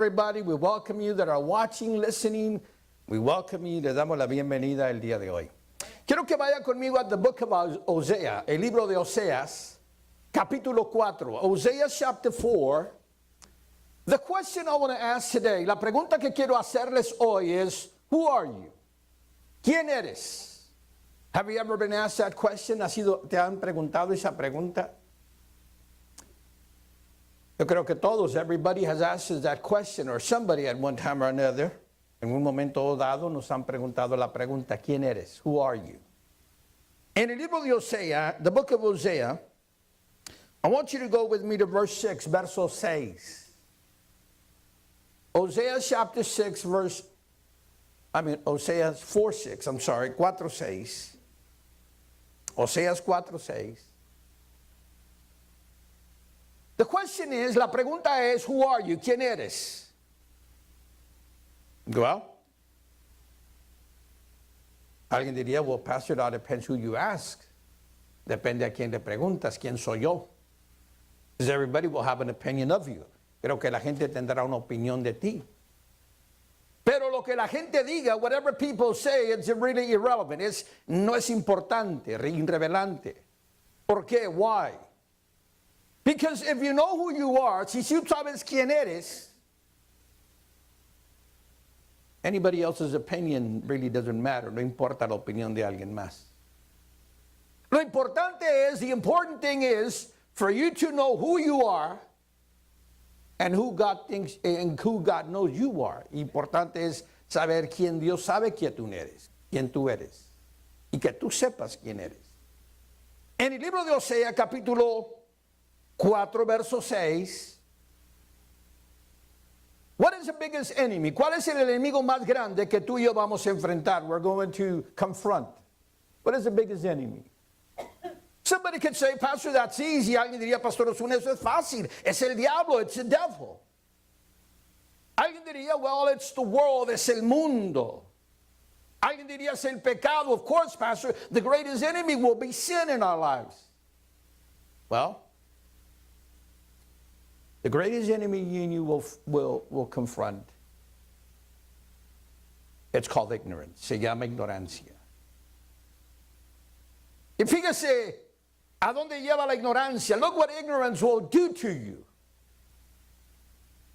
Everybody, we welcome you that are watching, listening. We welcome you. Le damos la bienvenida el día de hoy. Quiero que vaya conmigo a the book of Hosea, el libro de Oseas, capítulo 4. Hosea chapter 4. The question I want to ask today, la pregunta que quiero hacerles hoy es, who are you? ¿Quién eres? Have you ever been asked that question? ¿Te han preguntado esa pregunta? Yo creo que todos, everybody has asked us that question, or somebody at one time or another, en un momento dado nos han preguntado la pregunta, ¿quién eres? Who are you? En el libro de Hosea, the book of Hosea, I want you to go with me to verse 6, verso 6. Hosea chapter 6, Hosea 4:6, I'm sorry, 4:6. Oseas 4:6. The question is, la pregunta es, who are you? ¿Quién eres? Well, alguien diría, well, Pastor, that depends who you ask. Depende a quién le preguntas, ¿quién soy yo? Because everybody will have an opinion of you. Creo que la gente tendrá una opinión de ti. Pero lo que la gente diga, whatever people say, it's really irrelevant. No es importante, irrelevante. ¿Por qué? Why? Because if you know who you are, si tú sabes quién eres, anybody else's opinion really doesn't matter. No importa la opinión de alguien más. Lo importante es, the important thing is, for you to know who you are and who God thinks and who God knows you are. Importante es saber quién Dios sabe quién tú eres. Y que tú sepas quién eres. En el libro de Hosea, capítulo 4, verso 6. What is the biggest enemy? ¿Cuál es el enemigo más grande que tú y yo vamos a enfrentar? We're going to confront. What is the biggest enemy? Somebody could say, Pastor, that's easy. Alguien diría, Pastor Osuna, eso es fácil. Es el diablo, it's the devil. Alguien diría, well, it's the world, es el mundo. Alguien diría, es el pecado. Of course, Pastor, the greatest enemy will be sin in our lives. Well, the greatest enemy you and you will confront, it's called ignorance. Se llama ignorancia. Y fíjese a dónde lleva la ignorancia. Look what ignorance will do to you.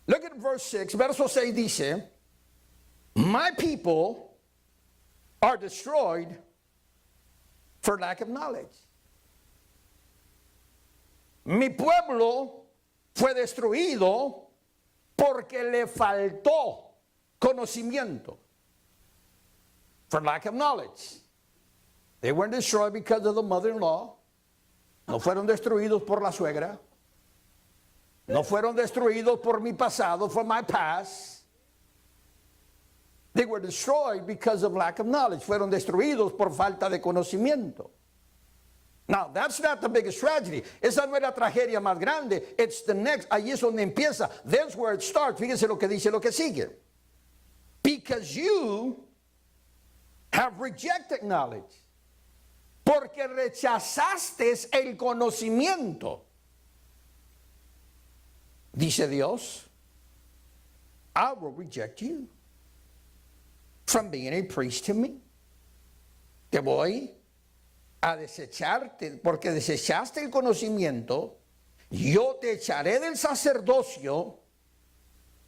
Look at verse 6. Verso 6 dice, my people are destroyed for lack of knowledge. Mi pueblo fue destruido porque le faltó conocimiento. For lack of knowledge. They weren't destroyed because of the mother-in-law. No fueron destruidos por la suegra. No fueron destruidos por mi pasado, for my past. They were destroyed because of lack of knowledge. Fueron destruidos por falta de conocimiento. Now, that's not the biggest tragedy. Esa no es la tragedia más grande. It's the next. Ahí es donde empieza. That's where it starts. Fíjense lo que dice lo que sigue. Because you have rejected knowledge. Porque rechazaste el conocimiento. Dice Dios, I will reject you from being a priest to me. Te voy a desecharte, porque desechaste el conocimiento, yo te echaré del sacerdocio,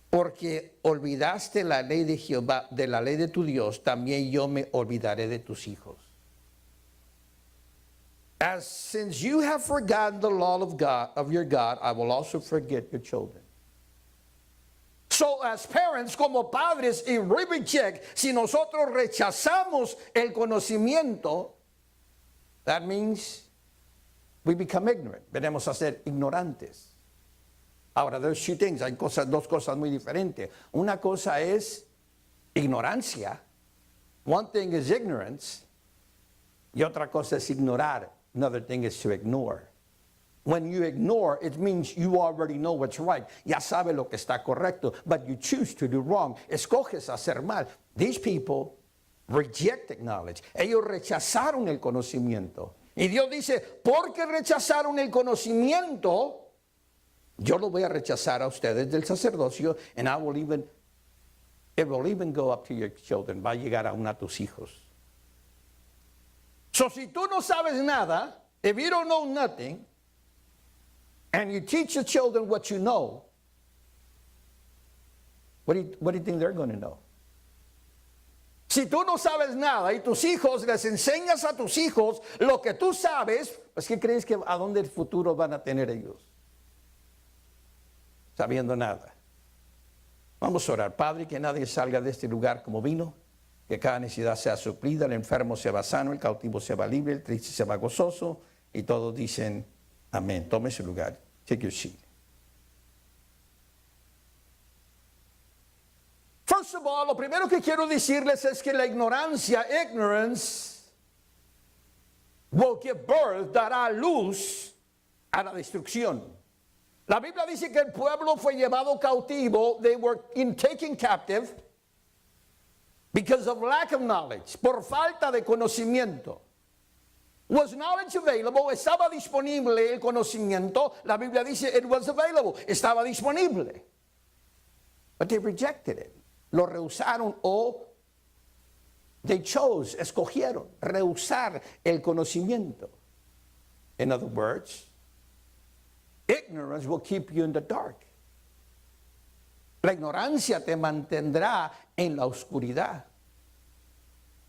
porque olvidaste la ley de Jehová, de la ley de tu Dios, también yo me olvidaré de tus hijos. Since you have forgotten the law of God, of your God, I will also forget your children. So as parents, como padres, if we reject, si nosotros rechazamos el conocimiento, that means we become ignorant. Venimos a ser ignorantes. Ahora, there's two things. Hay dos cosas muy diferentes. Una cosa es ignorancia. One thing is ignorance. Y otra cosa es ignorar. Another thing is to ignore. When you ignore, it means you already know what's right. Ya sabe lo que está correcto, but you choose to do wrong. Escoges hacer mal. These people rejected knowledge. Ellos rechazaron el conocimiento. Y Dios dice, porque rechazaron el conocimiento, Yo lo voy a rechazar a ustedes del sacerdocio, and it will even go up to your children. Va a llegar aún a tus hijos. So, si tú no sabes nada, if you don't know nothing, and you teach the children what you know, what do you think they're going to know? Si tú no sabes nada y tus hijos les enseñas a tus hijos lo que tú sabes, pues ¿qué crees que a dónde el futuro van a tener ellos? Sabiendo nada. Vamos a orar. Padre, que nadie salga de este lugar como vino, que cada necesidad sea suplida, el enfermo se va sano, el cautivo se va libre, el triste se va gozoso, y todos dicen amén. Tome su lugar. Take your seat. First of all, lo primero que quiero decirles es que la ignorance, will give birth, dará luz a la destrucción. La Biblia dice que el pueblo fue llevado cautivo, they were taken captive because of lack of knowledge, por falta de conocimiento. Was knowledge available? Estaba disponible el conocimiento. La Biblia dice it was available, estaba disponible. But they rejected it. Lo rehusaron o they chose, escogieron, rehusar el conocimiento. In other words, ignorance will keep you in the dark. La ignorancia te mantendrá en la oscuridad.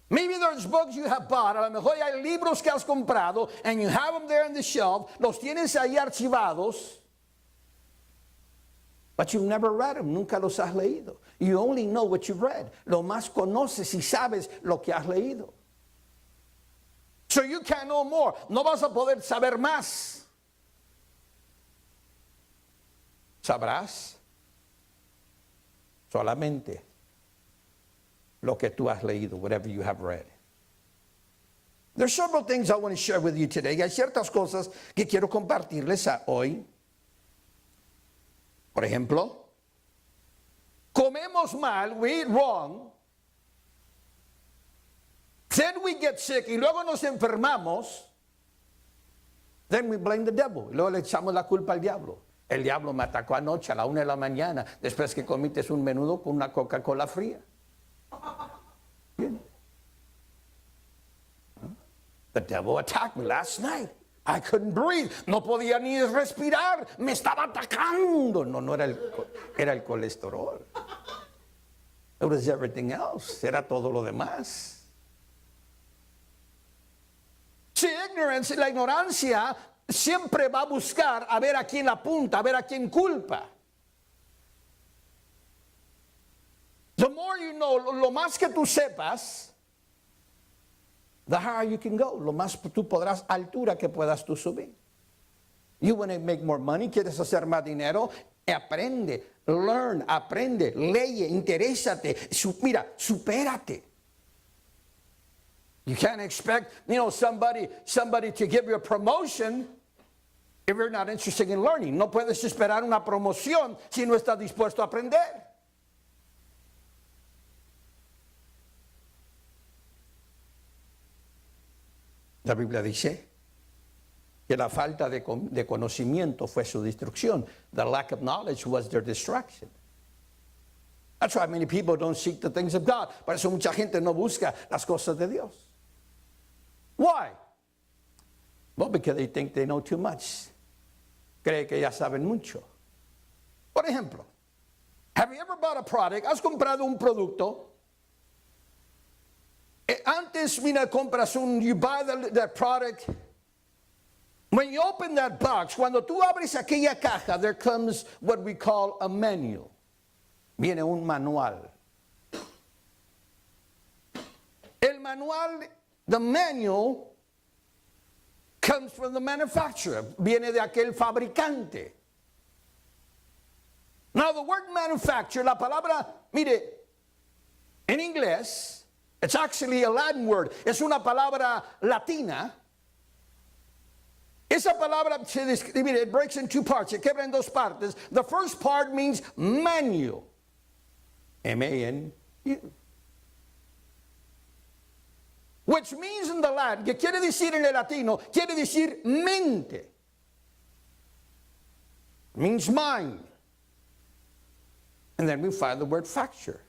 Maybe there's books you have bought, a lo mejor hay libros que has comprado, and you have them there in the shelf, los tienes ahí archivados, but you've never read them, nunca los has leído. You only know what you've read. Lo más conoces y sabes lo que has leído. So you can't know more. No vas a poder saber más. Sabrás solamente lo que tú has leído, whatever you have read. There's several things I want to share with you today. Hay ciertas cosas que quiero compartirles hoy. Por ejemplo, comemos mal, we eat wrong, then we get sick y luego nos enfermamos, then we blame the devil. Y luego le echamos la culpa al diablo. El diablo me atacó anoche a la 1 de la mañana después que comiste un menudo con una Coca-Cola fría. Bien. The devil attacked me last night. I couldn't breathe. No podía ni respirar. Me estaba atacando. No era el colesterol. It was everything else. Era todo lo demás. Sí, la ignorancia siempre va a buscar a ver a quién apunta, a ver a quién culpa. The more you know, lo más que tú sepas, the higher you can go. Lo más tú podrás, altura que puedas tú subir. You want to make more money, quieres hacer más dinero, aprende, learn, aprende, lee, interésate, mira, supérate. You can't expect, somebody to give you a promotion if you're not interested in learning. No puedes esperar una promoción si no estás dispuesto a aprender. La Biblia dice que la falta de conocimiento fue su destrucción. The lack of knowledge was their destruction. That's why many people don't seek the things of God. Por eso mucha gente no busca las cosas de Dios. Why? Well, because they think they know too much. Cree que ya saben mucho. Por ejemplo, have you ever bought a product? ¿Has comprado un producto? Antes, compras you buy the product. When you open that box, cuando tú abres aquella caja, there comes what we call a manual. Viene un manual. El manual, the manual, comes from the manufacturer. Viene de aquel fabricante. Now, the word manufacturer, la palabra, mire, en inglés, it's actually a Latin word. Es una palabra latina. Esa palabra, it breaks in two parts. Se quebra en dos partes. The first part means manual. M-A-N-U. Which means in the Latin, que quiere decir en el latino, quiere decir mente. means mind. And then we find the word factor,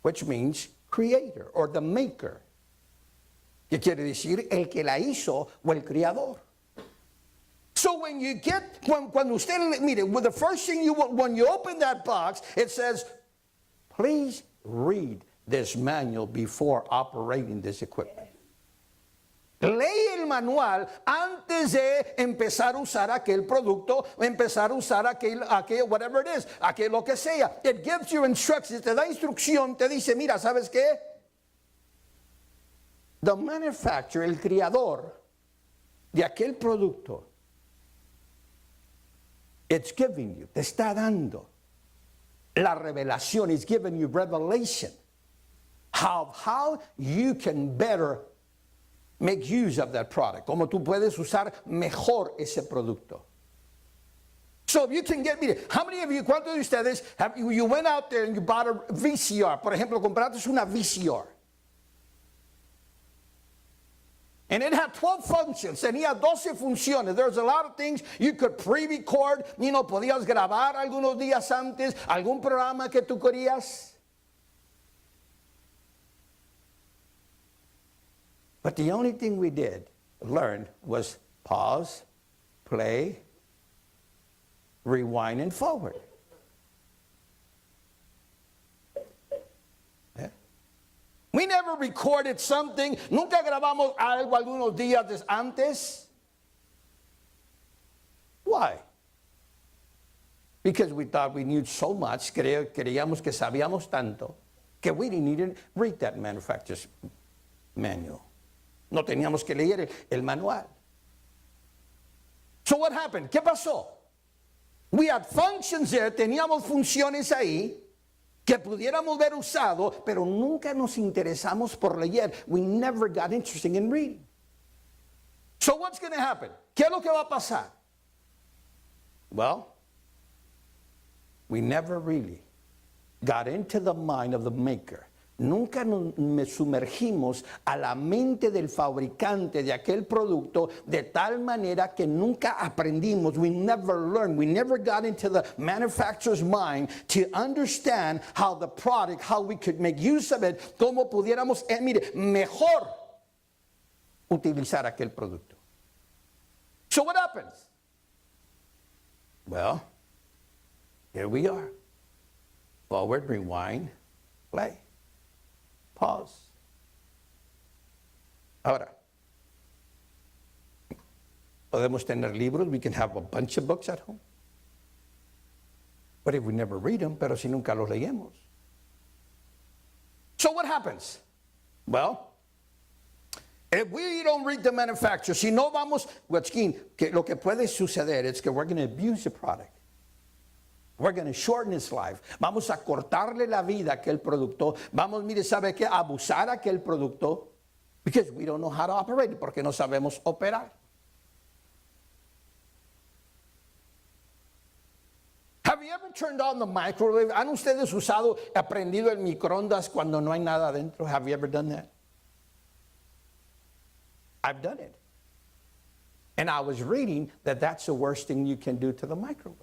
which means creator or the maker. Que quiere decir el que la hizo o el creador. So when you get, cuando usted, mire, well, the first thing you, when you open that box, it says, please read this manual before operating this equipment. Lee el manual antes de empezar a usar aquel producto, empezar a usar aquel, whatever it is, aquel lo que sea. It gives you instructions, te da instrucción, te dice, mira, ¿sabes qué? The manufacturer, el creador de aquel producto, it's giving you, te está dando la revelación, it's giving you revelation how you can better make use of that product, como tú puedes usar mejor ese producto. So if you can get, mire, how many of you, ¿cuántos de ustedes, you went out there and you bought a VCR, por ejemplo, compraste una VCR, and it had 12 functions, tenía 12 funciones. There's a lot of things you could pre-record, podías grabar algunos días antes, algún programa que tú querías. But the only thing we learned was pause, play, rewind, and forward. Yeah. We never recorded something. Nunca grabamos algo algunos días antes. Why? Because we thought we knew so much, creíamos que sabíamos tanto, que we didn't need to read that manufacturer's manual. No teníamos que leer el manual. So what happened? ¿Qué pasó? We had functions there, teníamos funciones ahí que pudiéramos haber usado, pero nunca nos interesamos por leer. We never got interested in reading. So what's going to happen? ¿Qué es lo que va a pasar? Well, we never really got into the mind of the maker. Nunca nos sumergimos a la mente del fabricante de aquel producto de tal manera que nunca aprendimos. We never learned. We never got into the manufacturer's mind to understand how the product, how we could make use of it, cómo pudiéramos, mejor utilizar aquel producto. So what happens? Well, here we are. Forward, rewind, play. Pause. Ahora, podemos tener libros. We can have a bunch of books at home. But if we never read them, pero si nunca los leemos. So what happens? Well, if we don't read the manufacturer, si no vamos, que lo que puede suceder es que we're going to abuse the product. We're going to shorten his life. Vamos a cortarle la vida a aquel producto. Vamos, mire, ¿sabe qué? Abusar a aquel producto. Because we don't know how to operate it. Porque no sabemos operar. Have you ever turned on the microwave? ¿Han ustedes aprendido el microondas cuando no hay nada adentro? Have you ever done that? I've done it. And I was reading that that's the worst thing you can do to the microwave.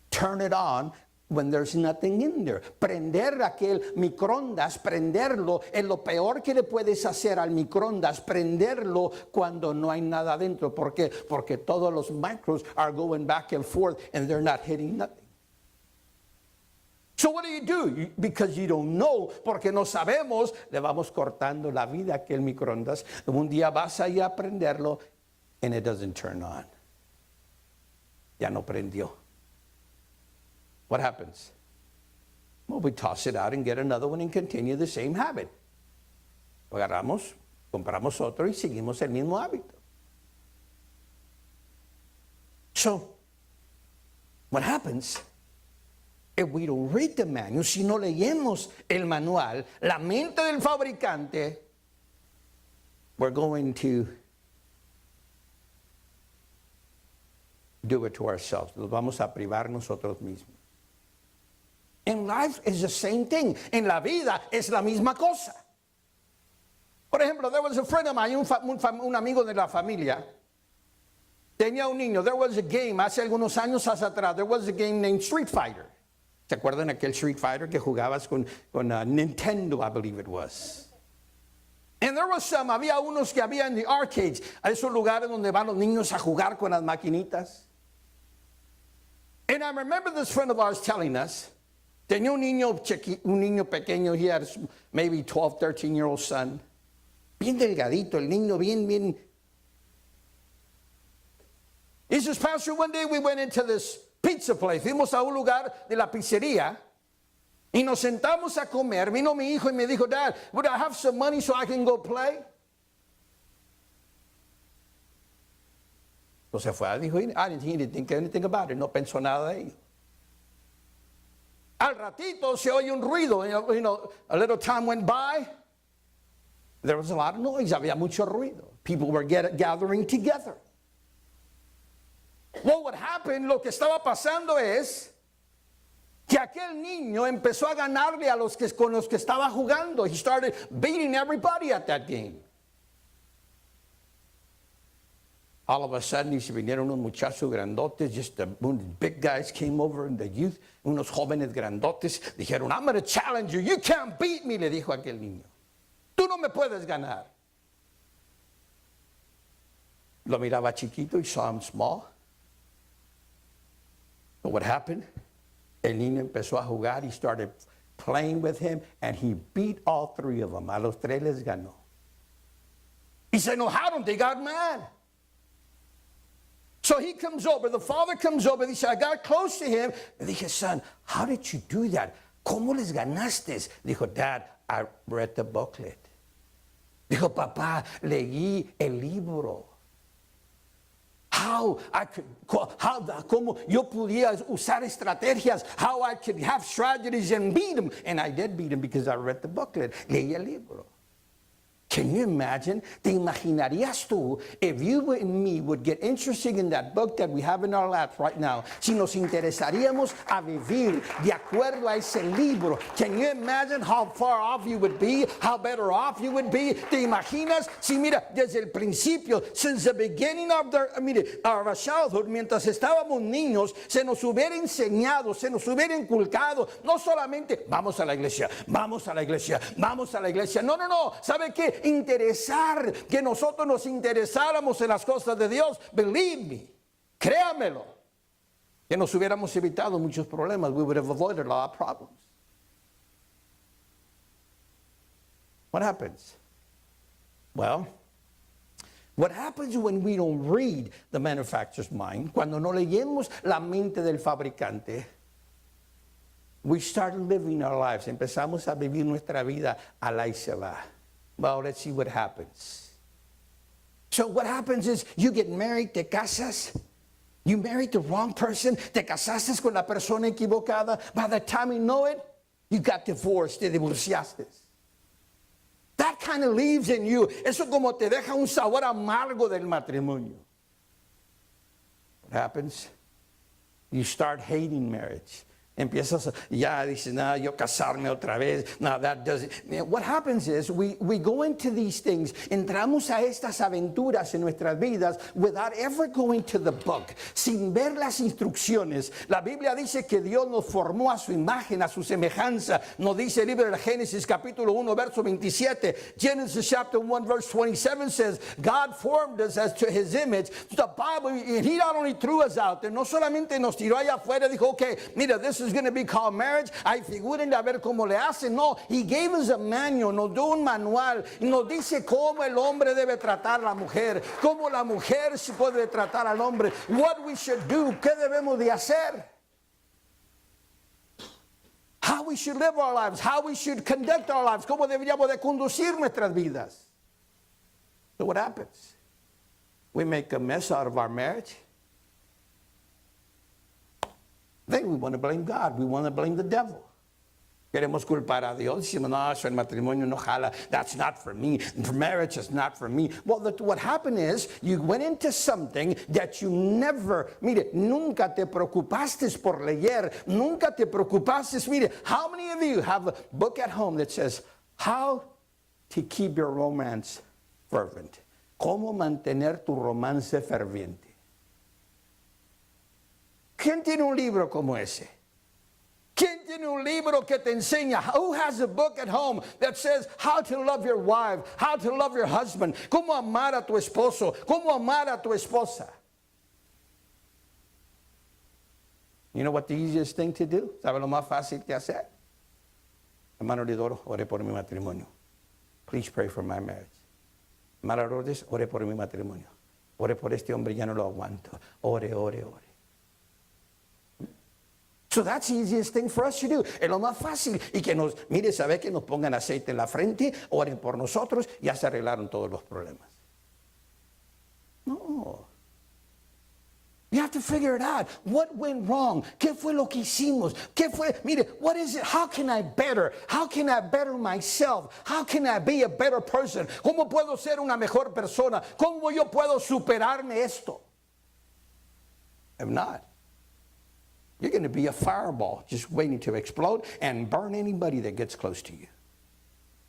Turn it on when there's nothing in there. Prender aquel microondas, prenderlo, es lo peor que le puedes hacer al microondas, prenderlo cuando no hay nada dentro. ¿Por qué? Porque todos los micros are going back and forth and they're not hitting nothing. So what do? Because you don't know, porque no sabemos, le vamos cortando la vida a aquel microondas. Un día vas ahí a prenderlo and it doesn't turn on. Ya no prendió. What happens? Well, we toss it out and get another one and continue the same habit. Lo agarramos, compramos otro y seguimos el mismo hábito. So, what happens if we don't read the manual? Si no leemos el manual, la mente del fabricante, we're going to do it to ourselves. Nos vamos a privar nosotros mismos. In life is the same thing. En la vida es la misma cosa. Por ejemplo, there was a friend of mine, un amigo de la familia, Tenía un niño. There was a game, hace algunos años atrás, there was a game named Street Fighter. ¿Se acuerdan aquel Street Fighter que jugabas con Nintendo, I believe it was? And there was some, había unos que había en the arcades, a esos lugares donde van los niños a jugar con las maquinitas. And I remember this friend of ours telling us, tenía un niño pequeño, he had maybe 12, 13-year-old son, bien delgadito, el niño bien. He says, Pastor, one day we went into this pizza place, fuimos a un lugar de la pizzería, y nos sentamos a comer. Vino mi hijo y me dijo, Dad, would I have some money so I can go play? Entonces fue, dijo, he didn't think anything about it. No pensó nada de ello. Al ratito se oye un ruido. You know, a little time went by. There was a lot of noise. Había mucho ruido. People were gathering together. Well, what happened, lo que estaba pasando es que aquel niño empezó a ganarle a con los que estaba jugando. He started beating everybody at that game. All of a sudden, se vinieron unos muchachos grandotes, just the big guys came over, and the youth, unos jóvenes grandotes, dijeron, I'm going to challenge you. You can't beat me, le dijo aquel niño. Tú no me puedes ganar. Lo miraba chiquito, he saw him small. But what happened? El niño empezó a jugar, he started playing with him, and he beat all three of them. A los tres les ganó. He said, no, how don't they got mad? So he comes over, the father comes over, he said, I got close to him, and dije, son, how did you do that? ¿Cómo les ganaste? Dijo, Dad, I read the booklet. Dijo, papá, leí el libro. Cómo yo podía usar estrategias, how I could have strategies and beat him. And I did beat him because I read the booklet, leí el libro. Can you imagine? ¿Te imaginarías tú if you and me would get interested in that book that we have in our laps right now? Si nos interesaríamos a vivir de acuerdo a ese libro. Can you imagine how far off you would be? How better off you would be? ¿Te imaginas? Si mira, desde el principio, since the beginning of our childhood, mientras estábamos niños, se nos hubiera enseñado, se nos hubiera inculcado, no solamente vamos a la iglesia, vamos a la iglesia, vamos a la iglesia. No. ¿Sabe qué? Interesar, que nosotros nos interesáramos en las cosas de Dios. Believe me, créamelo, que nos hubiéramos evitado muchos problemas. We would have avoided a lot of problems. What happens? Well, what happens when we don't read the manufacturer's mind, cuando no leemos la mente del fabricante, we start living our lives, empezamos a vivir nuestra vida a la y se va. Well, let's see what happens. So what happens is you get married, te casas, you married the wrong person, te casaste con la persona equivocada. By the time you know it, you got divorced, te divorciaste. That kind of leaves in you. Eso como te deja un sabor amargo del matrimonio. What happens? You start hating marriage. Empiezas, ya dices, no, yo casarme otra vez. No, that doesn't. What happens is we go into these things, entramos a estas aventuras en nuestras vidas without ever going to the book, sin ver las instrucciones. La Biblia dice que Dios nos formó a su imagen, a su semejanza. Nos dice el libro de Génesis capítulo 1, verso 27. Genesis chapter 1, verse 27 says, God formed us as to his image. The Bible, and he not only threw us out there, no solamente nos tiró allá afuera, dijo, okay, mira, this is going to be called marriage. Ay, figúrenle a ver cómo le hacen. No, he gave us a manual, nos dio un manual y nos dice cómo el hombre debe tratar a la mujer, cómo la mujer se puede tratar al hombre, what we should do, qué debemos de hacer, how we should live our lives, how we should conduct our lives, cómo deberíamos de conducir nuestras vidas. So what happens? We make a mess out of our marriage. Then we want to blame God. We want to blame the devil. Queremos culpar a Dios. Decimos, no, eso el matrimonio no jala. That's not for me. Marriage is not for me. Well, what happened is you went into something that you never, mire, nunca te preocupaste por leer. Nunca te preocupaste. Mire, how many of you have a book at home that says, how to keep your romance fervent? Cómo mantener tu romance ferviente. ¿Quién tiene un libro como ese? ¿Quién tiene un libro que te enseña? Who has a book at home that says how to love your wife, how to love your husband, cómo amar a tu esposo, cómo amar a tu esposa? You know what the easiest thing to do? ¿Sabe lo más fácil que hacer? Hermano Lidoro, ore por mi matrimonio. Please pray for my marriage. Hermano Lourdes, ore por mi matrimonio. Ore por este hombre, ya no lo aguanto. Ore, ore, ore. So that's the easiest thing for us to do. Es lo más fácil. Y que nos, mire, sabe que nos pongan aceite en la frente, oren por nosotros, ya se arreglaron todos los problemas. No. You have to figure it out. What went wrong? ¿Qué fue lo que hicimos? ¿Qué fue? Mire, what is it? How can I better? How can I better myself? How can I be a better person? ¿Cómo puedo ser una mejor persona? ¿Cómo yo puedo superarme esto? If not, you're going to be a fireball just waiting to explode and burn anybody that gets close to you.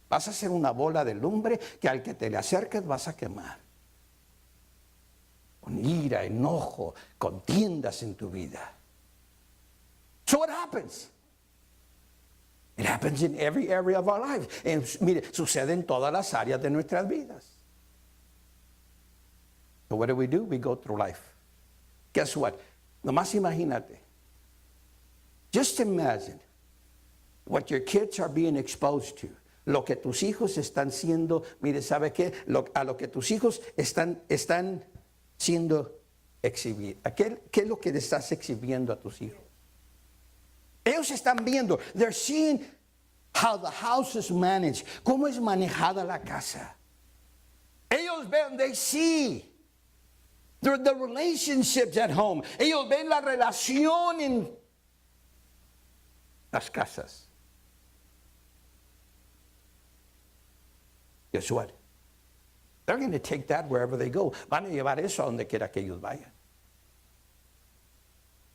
Vas a ser una bola de lumbre que al que te le acerques vas a quemar. Con ira, enojo, contiendas en tu vida. So what happens? It happens in every area of our life. Mire, sucede en todas las áreas de nuestras vidas. So what do? We go through life. Guess what? Nomás imagínate. Just imagine what your kids are being exposed to. Lo que tus hijos están siendo, mire, ¿sabe qué? A lo que tus hijos están siendo exhibidos. ¿Qué es lo que le estás exhibiendo a tus hijos? Ellos están viendo, they're seeing how the house is managed, cómo es manejada la casa. Ellos ven, they see the relationships at home. Ellos ven la relación en las casas. Guess what? They're going to take that wherever they go. Van a llevar eso a donde quiera que ellos vayan.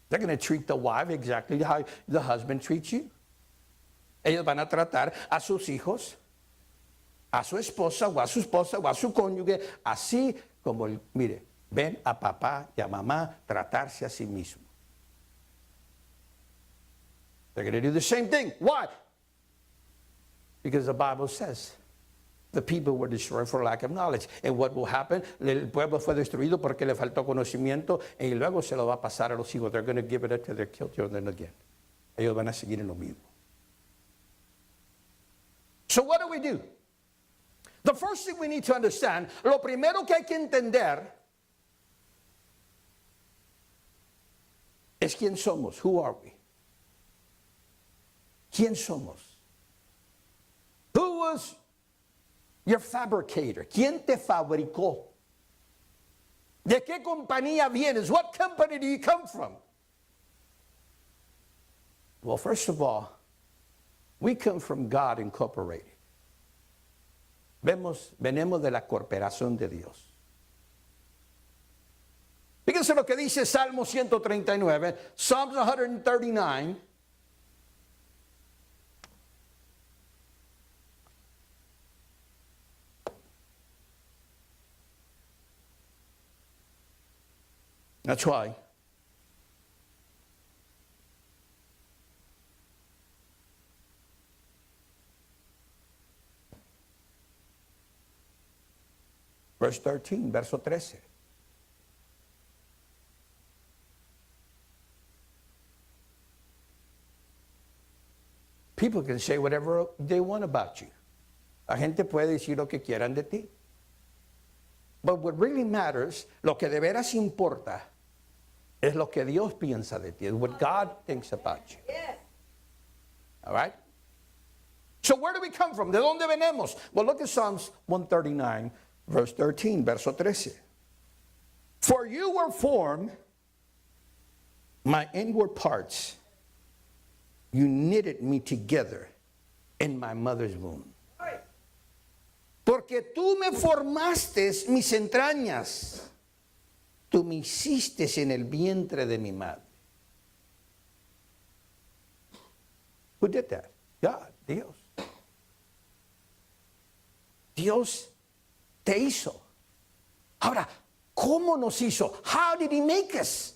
They're going to treat the wife exactly how the husband treats you. Ellos van a tratar a sus hijos, a su esposa o a su esposa o a su cónyuge, así como, mire, ven a papá y a mamá tratarse a sí mismo. They're going to do the same thing. Why? Because the Bible says the people were destroyed for lack of knowledge. And what will happen? El pueblo fue destruido porque le faltó conocimiento y luego se lo va a pasar a los hijos. They're going to give it to their children again. Ellos van a seguir en lo mismo. So what do? The first thing we need to understand, lo primero que hay que entender es quién somos. Who are we? ¿Quién somos? Who was your fabricator? ¿Quién te fabricó? ¿De qué compañía vienes? What company do you come from? Well, first of all, we come from God Incorporated. Venimos de la corporación de Dios. Fíjense lo que dice Salmo 139, Psalms 139. That's why. Verse 13, verso 13. People can say whatever they want about you. La gente puede decir lo que quieran de ti. But what really matters, lo que de veras importa, es lo que Dios piensa de ti. It's what God thinks about you. Yes. All right? So where do we come from? ¿De dónde venimos? Well, look at Psalms 139, verse 13, verso 13. For you were formed, my inward parts. You knitted me together in my mother's womb. Porque tú me formaste mis entrañas. Tú me hiciste en el vientre de mi madre. Who did that? God, Dios. Dios te hizo. Ahora, ¿cómo nos hizo? How did he make us?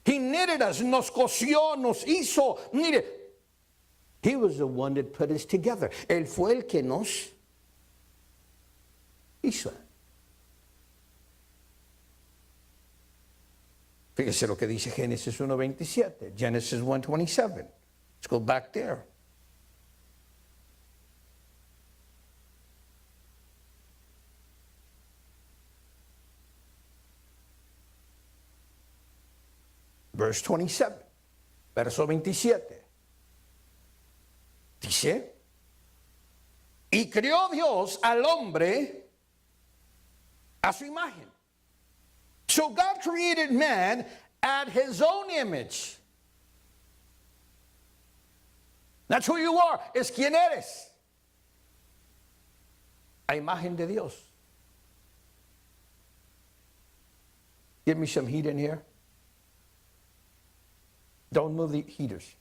He knitted us, nos cosió, nos hizo. Mire, He was the one that put us together. Él fue el que nos hizo. Fíjese lo que dice Génesis 1:27, Genesis 1:27. Let's go back there. Verse 27, verso 27. Dice, y creó Dios al hombre a su imagen. So God created man at his own image. That's who you are. Es quien eres. A imagen de Dios. Give me some heat in here. Don't move the heaters.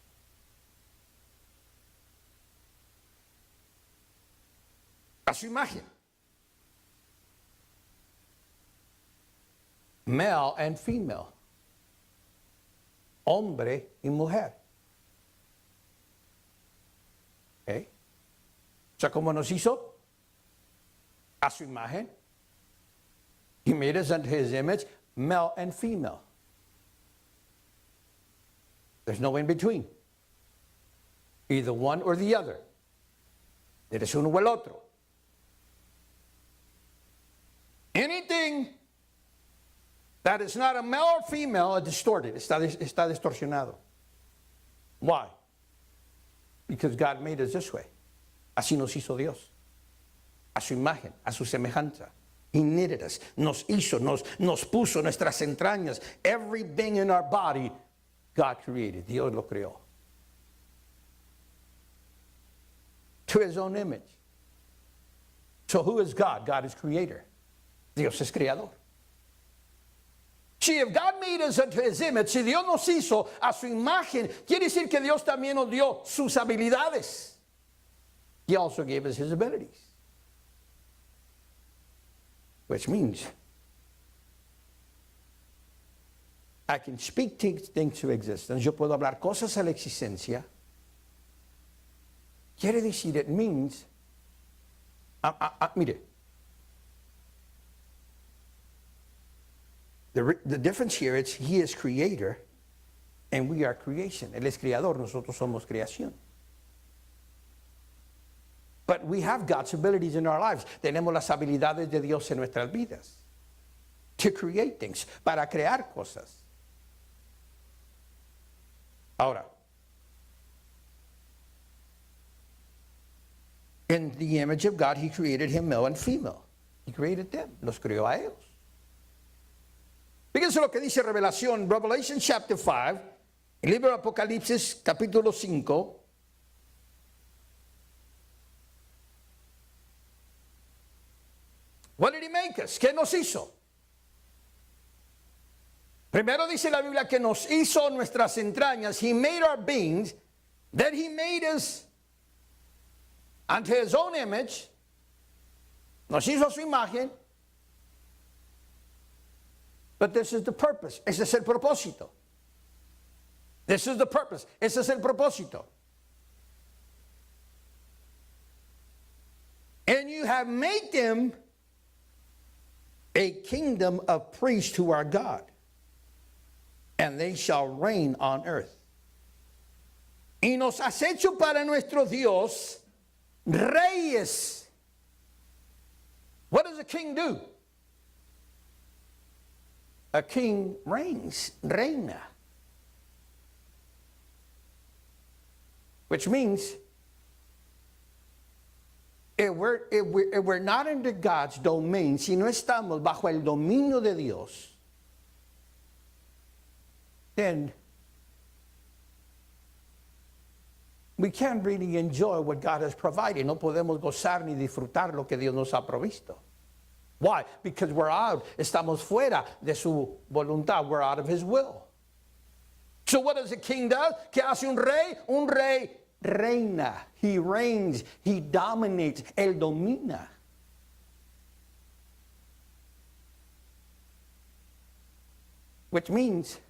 A su imagen. Male and female. Hombre y mujer. ¿Okay? O sea, ¿cómo nos hizo? A su imagen. He made us unto his image, male and female. There's no in between. Either one or the other. Eres uno o el otro. Anything that is not a male or female is distorted. Está distorsionado. Why? Because God made us this way. Así nos hizo Dios. A su imagen, a su semejanza. He knitted us. Nos hizo, nos puso nuestras entrañas. Everything in our body, God created. Dios lo creó. To his own image. So who is God? God is creator. Dios es creador. See, if God made us unto his image, si Dios nos hizo a su imagen, quiere decir que Dios también nos dio sus habilidades. He also gave us his abilities. Which means I can speak things to existence. Yo puedo hablar cosas a la existencia. Quiere decir, it means, mire, the difference here is he is creator and we are creation. Él es creador, nosotros somos creación. But we have God's abilities in our lives. Tenemos las habilidades de Dios en nuestras vidas. To create things, para crear cosas. Ahora, in the image of God, he created him male and female. He created them. Los creó a ellos. Fíjense lo que dice Revelación, Revelation chapter 5, el libro de Apocalipsis capítulo 5. What did he make us? ¿Qué nos hizo? Primero dice la Biblia que nos hizo nuestras entrañas. He made our beings. Then he made us unto his own image. Nos hizo a su imagen. But this is the purpose. Ese es el propósito. This is the purpose. Ese es el propósito. And you have made them a kingdom of priests to our God, and they shall reign on earth. Y nos has hecho para nuestro Dios reyes. What does a king do? A king reigns, reina. Which means, if we're not under God's domain, si no estamos bajo el dominio de Dios, then we can't really enjoy what God has provided. No podemos gozar ni disfrutar lo que Dios nos ha provisto. Why? Because we're out. Estamos fuera de su voluntad. We're out of his will. So what does a king do? ¿Qué hace un rey? Un rey reina. He reigns. He dominates. Él domina. Which means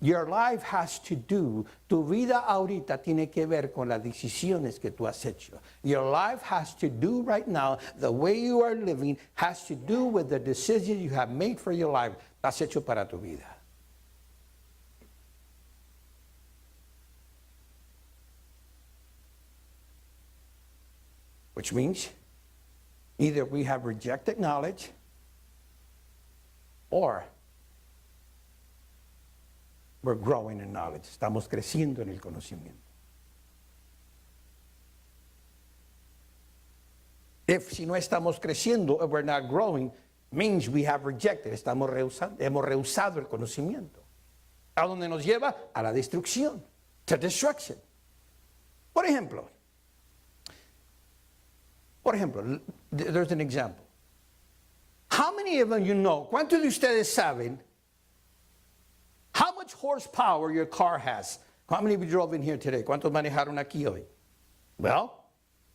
Your life has to do, tu vida ahorita tiene que ver con las decisiones que tú has hecho. Your life has to do right now, the way you are living has to do with the decisions you have made for your life. Has hecho para tu vida. Which means either we have rejected knowledge or we're growing in knowledge. Estamos creciendo en el conocimiento. If si no estamos creciendo, if we're not growing, means we have rejected. Hemos rehusado el conocimiento. ¿A dónde nos lleva? A la destrucción. To destruction. Por ejemplo, there's an example. How many of you know, ¿cuántos de ustedes saben how much horsepower your car has? How many of you drove in here today? ¿Cuántos manejaron aquí hoy? Well,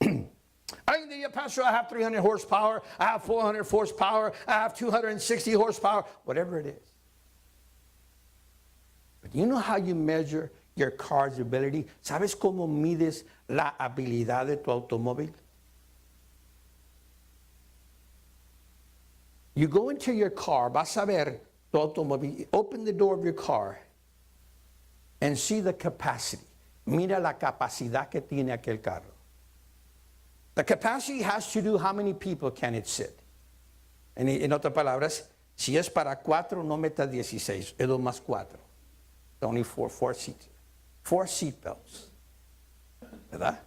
I think, Pastor, I have 300 horsepower, I have 400 horsepower, I have 260 horsepower, whatever it is. But you know how you measure your car's ability? ¿Sabes cómo mides la habilidad de tu automóvil? You go into your car, vas a ver tu automóvil, open the door of your car and see the capacity. Mira la capacidad que tiene aquel carro. The capacity has to do how many people can it sit. En otras palabras, si es para 4, no metas 16, es 2 más 4. Only four seats. 4 seat belts. ¿Verdad?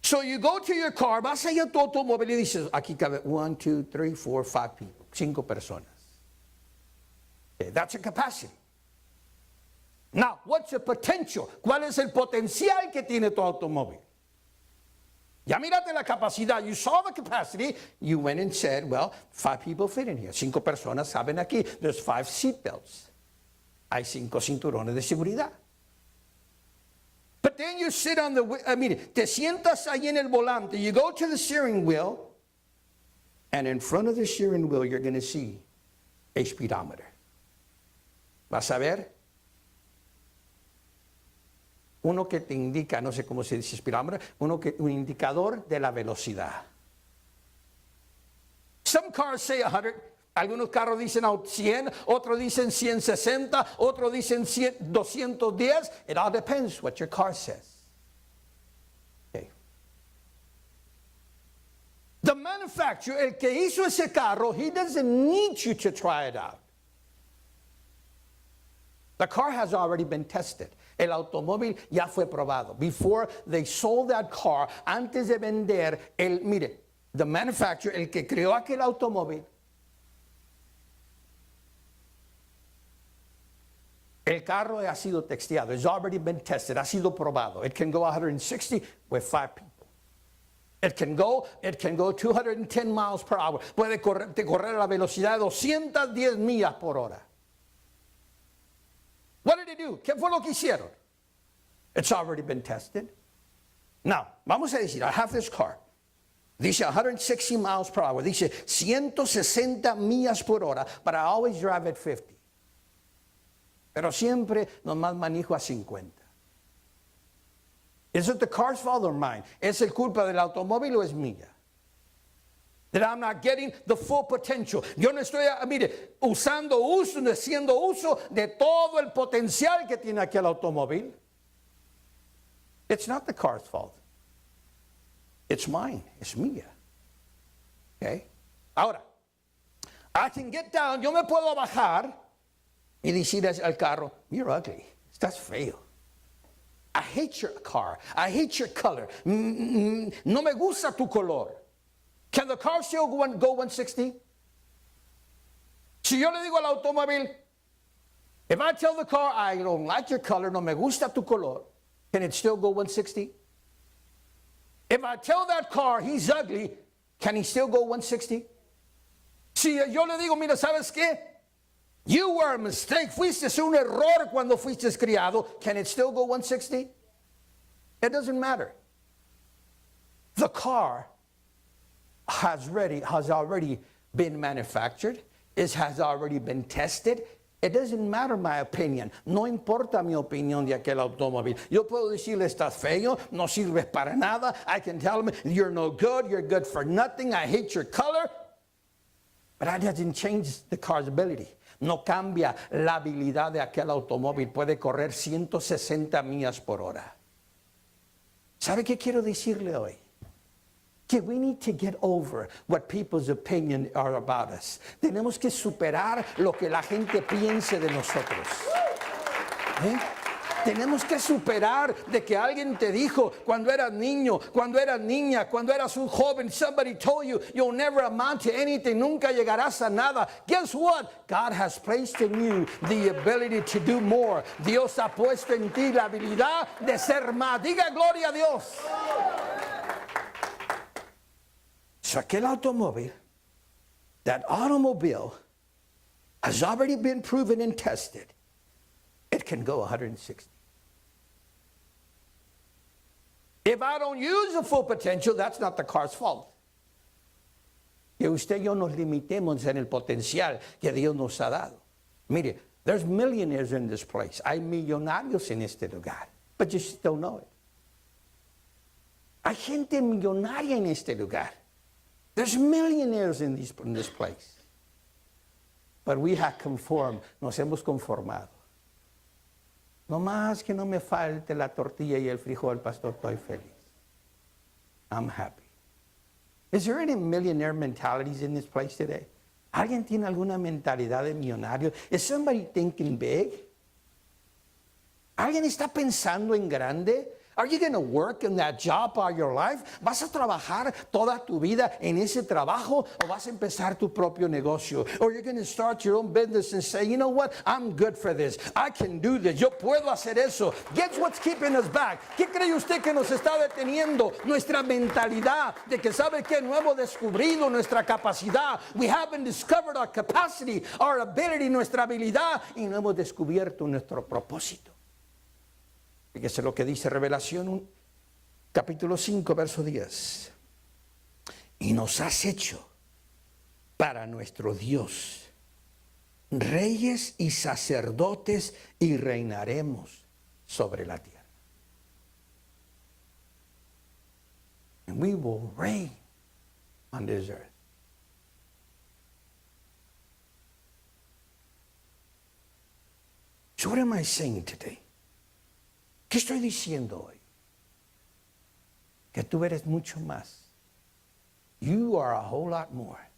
So you go to your car, vas allá a tu automóvil y dices, aquí cabe 1, 2, 3, 4, 5 people, 5 personas. Okay, that's a capacity. Now, what's the potential? ¿Cuál es el potencial que tiene tu automóvil? Ya mírate la capacidad. You saw the capacity. You went and said, well, 5 people fit in here. 5 personas caben aquí. There's 5 seat belts. Hay 5 cinturones de seguridad. But then you sit on te sientas ahí en el volante. You go to the steering wheel, and in front of the steering wheel, you're going to see a speedometer. Vas a ver uno que te indica, no sé cómo se dice speedometer, un indicador de la velocidad. Some cars say 100. Algunos carros dicen 100, otros dicen 160, otros dicen 210. It all depends what your car says. Okay. The manufacturer, el que hizo ese carro, he doesn't need you to try it out. The car has already been tested. El automóvil ya fue probado. Before they sold that car, antes de vender, the manufacturer, el que creó aquel automóvil, el carro ha sido testeado. It's already been tested. Ha sido probado. It can go 160 with 5 people. It can go 210 miles per hour. Puede correr a la velocidad de 210 millas por hora. What did it do? ¿Qué fue lo que hicieron? It's already been tested. Now, vamos a decir, I have this car. Dice 160 miles per hour. Dice 160 millas por hora, but I always drive at 50. Pero siempre nomás manejo a 50. Is it the car's fault or mine? ¿Es el culpa del automóvil o es mía? That I'm not getting the full potential. Yo no estoy, haciendo uso de todo el potencial que tiene aquel automóvil. It's not the car's fault. It's mine. It's mía. Okay? Ahora, I can get down, yo me puedo bajar y decir al carro, you're ugly. Estás feo. I hate your car. I hate your color. No me gusta tu color. Can the car still go 160? Si yo le digo al automóvil, if I tell the car, I don't like your color, no me gusta tu color, can it still go 160? If I tell that car he's ugly, can he still go 160? Si yo le digo, mira, ¿sabes qué? You were a mistake. Fuiste un error cuando fuiste criado. Can it still go 160? It doesn't matter. The car has already been manufactured. It has already been tested. It doesn't matter my opinion. No importa mi opinión de aquel automóvil. Yo puedo decirle, estás feo, no sirves para nada. I can tell him, you're no good, you're good for nothing, I hate your color. But that doesn't change the car's ability. No cambia la habilidad de aquel automóvil. Puede correr 160 millas por hora. ¿Sabe qué quiero decirle hoy? Que we need to get over what people's opinion are about us. Tenemos que superar lo que la gente piense de nosotros. Tenemos que superar de que alguien te dijo cuando eras niño, cuando eras niña, cuando eras un joven, somebody told you, you'll never amount to anything, nunca llegarás a nada. Guess what? God has placed in you the ability to do more. Dios ha puesto en ti la habilidad de ser más. Diga gloria a Dios. So aquel automóvil, that automobile has already been proven and tested. It can go 160. If I don't use the full potential, that's not the car's fault. Que usted y yo nos limitemos en el potencial que Dios nos ha dado. Mire, there's millionaires in this place. Hay millonarios en este lugar, but you just don't know it. Hay gente millonaria en este lugar. There's millionaires in this place. But we have conformed, nos hemos conformado. No más que no me falte la tortilla y el frijol, pastor, estoy feliz. I'm happy. Is there any millionaire mentalities in this place today? ¿Alguien tiene alguna mentalidad de millonario? Is somebody thinking big? ¿Alguien está pensando en grande? Are you going to work in that job all your life? ¿Vas a trabajar toda tu vida en ese trabajo o vas a empezar tu propio negocio? Or you're going to start your own business and say, you know what? I'm good for this. I can do this. Yo puedo hacer eso. Guess what's keeping us back? ¿Qué cree usted que nos está deteniendo? Nuestra mentalidad de que sabe que no hemos descubrido nuestra capacidad. We haven't discovered our capacity, our ability, nuestra habilidad y no hemos descubierto nuestro propósito. Fíjese lo que dice Revelación, capítulo 5, verso 10. Y nos has hecho para nuestro Dios reyes y sacerdotes y reinaremos sobre la tierra. And we will reign on this earth. So what am I saying today? ¿Qué estoy diciendo hoy? Que tú eres mucho más. You are a whole lot more.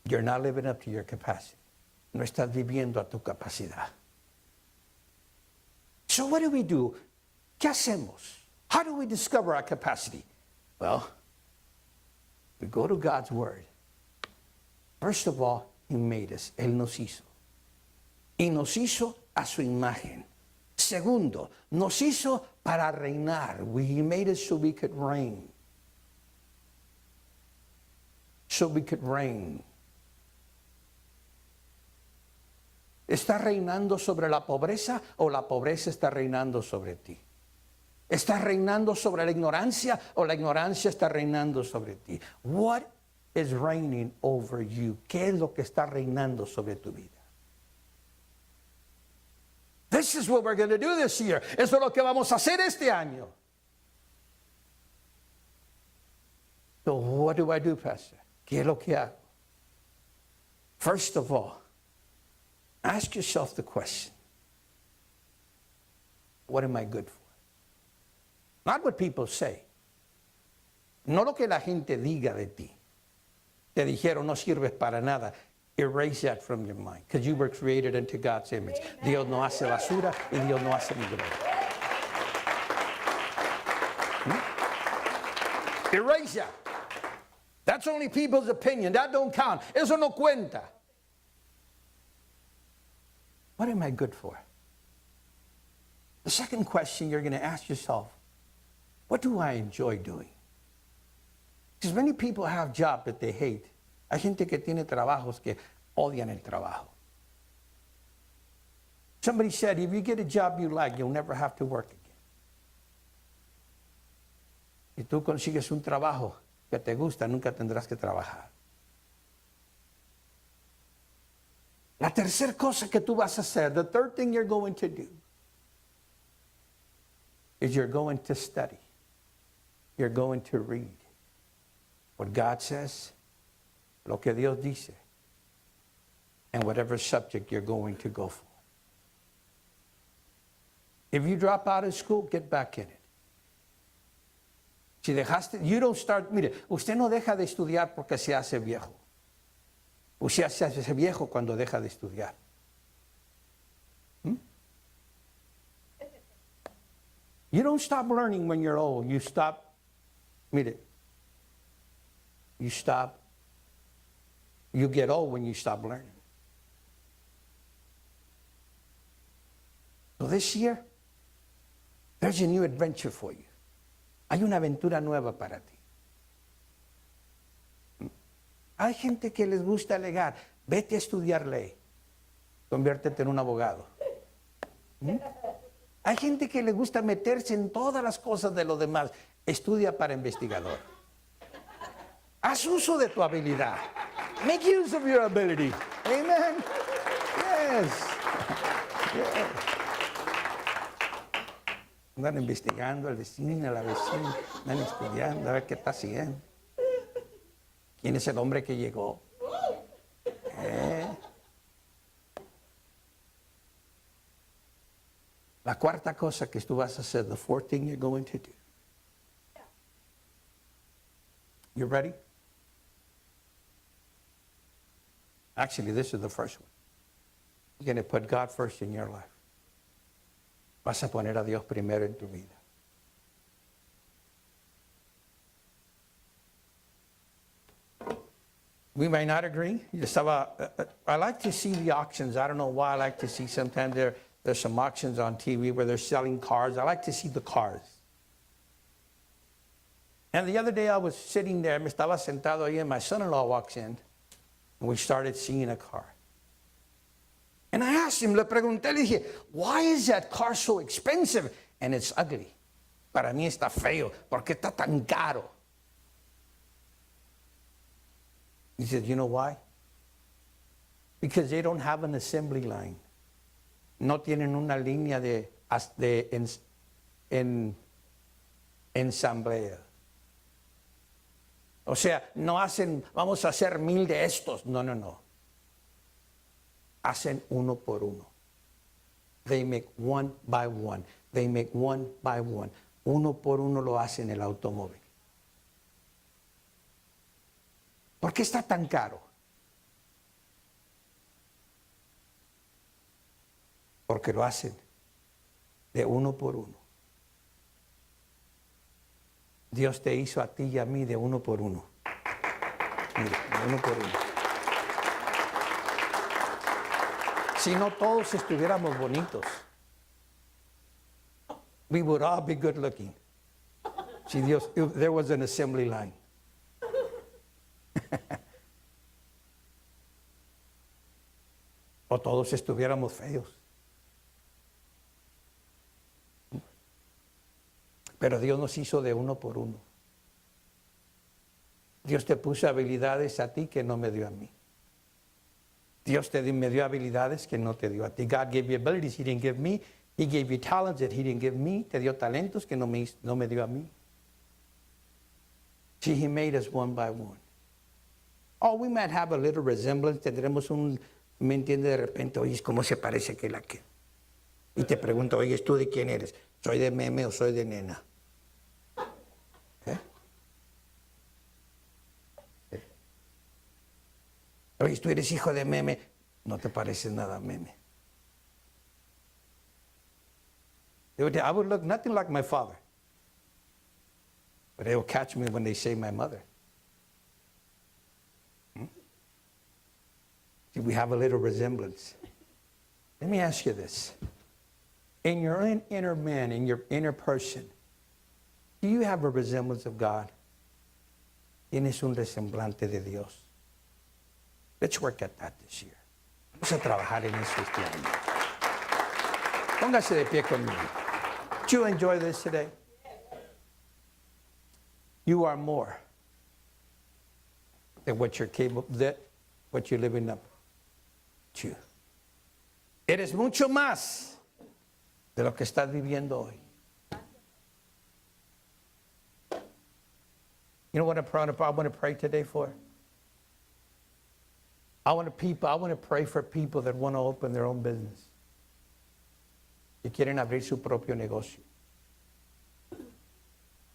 You're not living up to your capacity. No estás viviendo a tu capacidad. So what do we do? ¿Qué hacemos? How do we discover our capacity? Well, we go to God's Word. First of all, He made us. Él nos hizo. Y nos hizo a su imagen. Segundo, nos hizo para reinar. He made us so we could reign. So we could reign. ¿Estás reinando sobre la pobreza o la pobreza está reinando sobre ti? ¿Estás reinando sobre la ignorancia o la ignorancia está reinando sobre ti? What is reigning over you? ¿Qué es lo que está reinando sobre tu vida? This is what we're going to do this year. Eso es lo que vamos a hacer este año. So what do I do, Pastor? ¿Qué es lo que hago? First of all, ask yourself the question, what am I good for? Not what people say. No lo que la gente diga de ti. Te dijeron, no sirves para nada. Erase that from your mind, because you were created into God's image. Dios no hace basura y Dios no hace mugre. Erase that. That's only people's opinion. That don't count. Eso no cuenta. What am I good for? The second question you're going to ask yourself, what do I enjoy doing? Because many people have jobs that they hate. Hay gente que tiene trabajos que odian el trabajo. Somebody said, if you get a job you like, you'll never have to work again. Si tú consigues un trabajo que te gusta, nunca tendrás que trabajar. La tercera cosa que tú vas a hacer, the third thing you're going to do, is you're going to study. You're going to read what God says, lo que Dios dice, and whatever subject you're going to go for. If you drop out of school, get back in it. Si dejaste, you don't start, mire, usted no deja de estudiar porque se hace viejo. Usted se hace viejo cuando deja de estudiar. You don't stop learning when you're old. You stop, mire, you get old when you stop learning. So this year, there's a new adventure for you. Hay una aventura nueva para ti. Hay gente que les gusta alegar. Vete a estudiar ley. Conviértete en un abogado. Hay gente que le gusta meterse en todas las cosas de los demás. Estudia para investigador. Haz uso de tu habilidad. Make use of your ability. Amen. Yes. Yes. Andan investigando al vecino, a la vecina. Andan estudiando a ver qué está haciendo. ¿Quién es el hombre que llegó? La cuarta cosa que tú vas a hacer, the fourth thing you're going to do. You ready? Actually, this is the first one. You're going to put God first in your life. Vas a poner a Dios primero en tu vida. We may not agree. I like to see the auctions. I don't know why I like to see. Sometimes there's some auctions on TV where they're selling cars. I like to see the cars. And the other day I was sitting there, me estaba sentado ahí, and my son-in-law walks in, and we started seeing a car. And I asked him, le pregunté, le dije, why is that car so expensive? And it's ugly. Para mí está feo. ¿Por qué está tan caro? He said, you know why? Because they don't have an assembly line. No tienen una línea de ensamblea. O sea, no hacen, vamos a hacer 1000 de estos. No, no, no. Hacen uno por uno. They make one by one. They make one by one. Uno por uno lo hacen el automóvil. ¿Por qué está tan caro? Porque lo hacen de uno por uno. Dios te hizo a ti y a mí de uno por uno. Mira, de uno por uno. Si no todos estuviéramos bonitos, we would all be good looking. Si Dios, if there was an assembly line. O todos estuviéramos feos. Pero Dios nos hizo de uno por uno. Dios te puso habilidades a ti que no me dio a mí. Dios me dio habilidades que no te dio a ti. God gave you abilities He didn't give me. He gave you talents that He didn't give me. Te dio talentos que no me dio a mí. See, He made us one by one. Oh, we might have a little resemblance. Tendremos ¿me entiende? De repente, oye, ¿cómo se parece aquel aquel? Y te pregunto, oye, ¿tú de quién eres? ¿Soy de meme o soy de nena? Oye, ¿tú eres hijo de meme? No te pareces nada a meme. I would look nothing like my father. But they will catch me when they say my mother. See, we have a little resemblance. Let me ask you this. In your inner man, in your inner person, do you have a resemblance of God? ¿Tienes un resemblante de Dios? Let's work at that this year. Vamos a trabajar en eso este año. Póngase de pie conmigo. Did you enjoy this today? You are more than what you're capable, what you're living up to. Eres mucho más de lo que estás viviendo hoy. You know what I want to pray today for? I want to pray for people that want to open their own business. Que quieren abrir su propio negocio.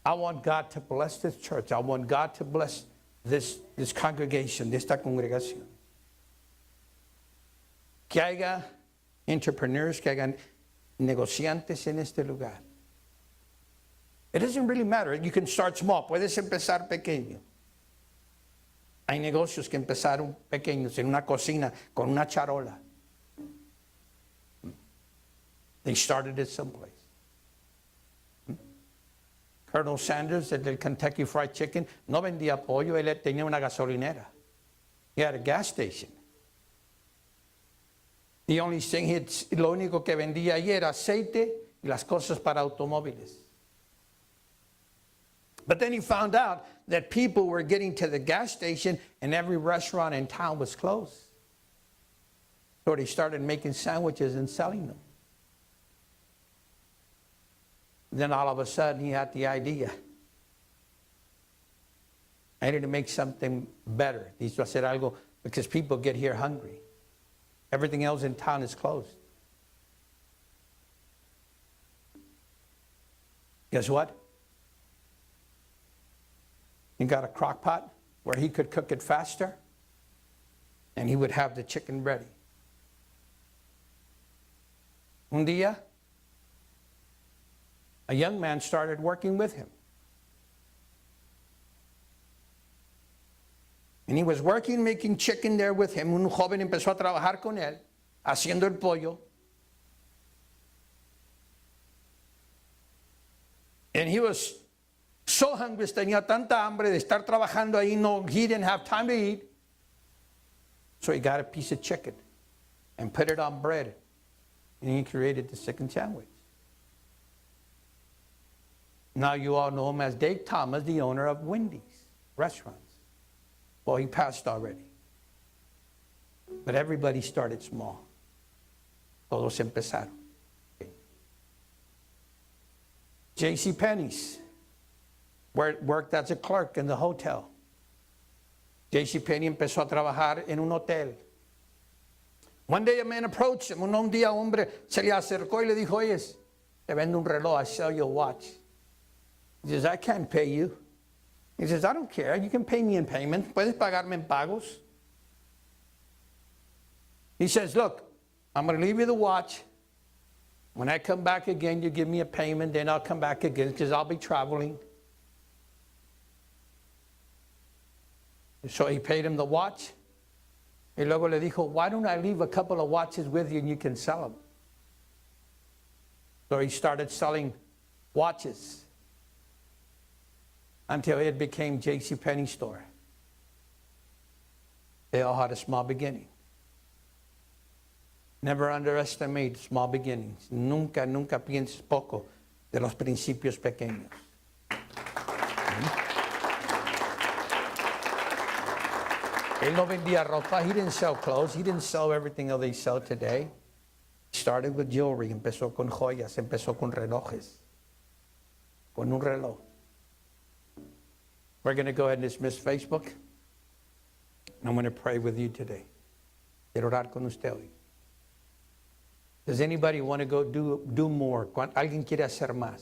I want God to bless this church. I want God to bless this congregation, esta congregación. Que haya entrepreneurs, que hagan negociantes en este lugar. It doesn't really matter. You can start small. Puedes empezar pequeño. Hay negocios que empezaron pequeños en una cocina con una charola. They started it someplace. Colonel Sanders, el del Kentucky Fried Chicken, no vendía pollo, él tenía una gasolinera. He had a gas station. The only thing lo único que vendía ahí era aceite y las cosas para automóviles. But then he found out that people were getting to the gas station and every restaurant in town was closed. So he started making sandwiches and selling them. Then all of a sudden he had the idea. I need to make something better. Hizo hacer algo because people get here hungry. Everything else in town is closed. Guess what? He got a crock pot where he could cook it faster and he would have the chicken ready. Un día, a young man started working with him. And he was working, making chicken there with him. Un joven empezó a trabajar con él, haciendo el pollo. And he was so hungry, tenía tanta hambre de estar trabajando ahí, he didn't have time to eat. So he got a piece of chicken and put it on bread. And he created the chicken sandwich. Now you all know him as Dave Thomas, the owner of Wendy's restaurants. Well, he passed already. But everybody started small. Todos empezaron. J.C. Penney's worked as a clerk in the hotel. J.C. Penney empezó a trabajar en un hotel. One day a man approached him. Un día un hombre se le acercó y le dijo, oye, te vendo un reloj, I sell you a watch. He says, I can't pay you. He says, I don't care. You can pay me in payment. Puedes pagarme en pagos. He says, look, I'm going to leave you the watch. When I come back again, you give me a payment, then I'll come back again because I'll be traveling. So he paid him the watch. Y luego le dijo, why don't I leave a couple of watches with you and you can sell them? So he started selling watches until it became J.C. Penney store. They all had a small beginning. Never underestimate small beginnings. Nunca pienses poco de los principios pequeños. Él no vendía ropa. He didn't sell clothes. He didn't sell everything that they sell today. He started with jewelry. Empezó con joyas. Empezó con relojes. Con un reloj. We're going to go ahead and dismiss Facebook. And I'm going to pray with you today. Quiero orar con usted hoy. Does anybody want to go do more? ¿Alguien quiere hacer más?